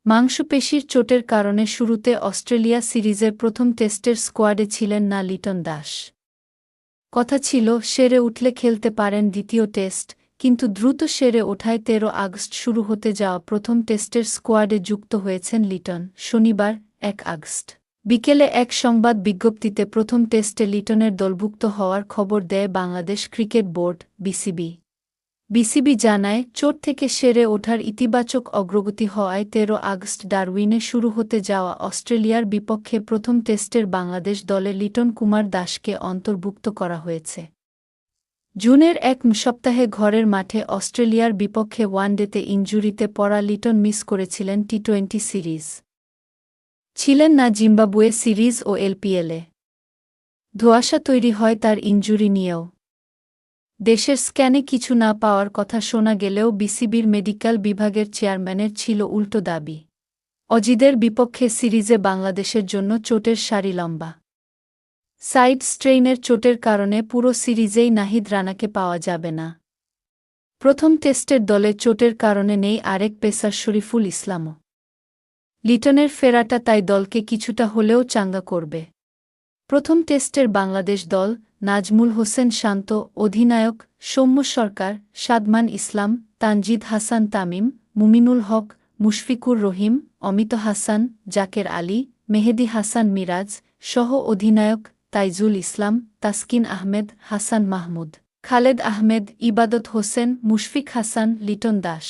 মাংসপেশির চোটের কারণে শুরুতে অস্ট্রেলিয়া সিরিজের প্রথম টেস্টের স্কোয়াডে ছিলেন না লিটন দাস। কথা ছিল সেরে উঠলে খেলতে পারেন দ্বিতীয় টেস্ট, কিন্তু দ্রুত সেরে ওঠায় ১৩ আগস্ট শুরু হতে যাওয়া প্রথম টেস্টের স্কোয়াডে যুক্ত হয়েছেন লিটন। শনিবার ১ আগস্ট বিকেলে এক সংবাদ বিজ্ঞপ্তিতে প্রথম টেস্টে লিটনের দলভুক্ত হওয়ার খবর দেয় Bangladesh cricket board BCB. BCB জানায়, চোট থেকে সেরে ওঠার ইতিবাচক অগ্রগতি হওয়ায় ১৩ আগস্ট ডারউইনে শুরু হতে যাওয়া অস্ট্রেলিয়ার বিপক্ষে প্রথম টেস্টের বাংলাদেশ দলে লিটন কুমার দাসকে অন্তর্ভুক্ত করা হয়েছে। জুনের এক সপ্তাহে ঘরের মাঠে অস্ট্রেলিয়ার বিপক্ষে ওয়ানডেতে ইনজুরিতে পড়া লিটন মিস করেছিলেন টি-২০ সিরিজ। ছিলেন না জিম্বাবুয়ে সিরিজ ও এলপিএলে। ধোঁয়াশা তৈরি হয় তার ইনজুরি নিয়েও। দেশের স্ক্যানে কিছু না পাওয়ার কথা শোনা গেলেও বিসিবির মেডিকেল বিভাগের চেয়ারম্যানের ছিল উল্টো দাবি। অজিদের বিপক্ষে সিরিজে বাংলাদেশের জন্য চোটের সারি লম্বা। সাইড স্ট্রেইনের চোটের কারণে পুরো সিরিজেই নাহিদ রানাকে পাওয়া যাবে না। প্রথম টেস্টের দলে চোটের কারণে নেই আরেক পেসার শরীফুল ইসলামও। লিটনের ফেরাটা তাই দলকে কিছুটা হলেও চাঙ্গা করবে। প্রথম টেস্টের বাংলাদেশ দল: নাজমুল হোসেন শান্ত, অধিনায়ক; সৌম্য সরকার, সাদমান ইসলাম, তানজিদ হাসান তামিম, মুমিনুল হক, মুশফিকুর রহিম, অমিত হাসান, জাকের আলী, মেহেদী হাসান মিরাজ সহ অধিনায়ক তাইজুল ইসলাম, তাসকিন আহমেদ, হাসান মাহমুদ, খালেদ আহমেদ, ইবাদত হোসেন, মুশফিক হাসান, লিটন দাস।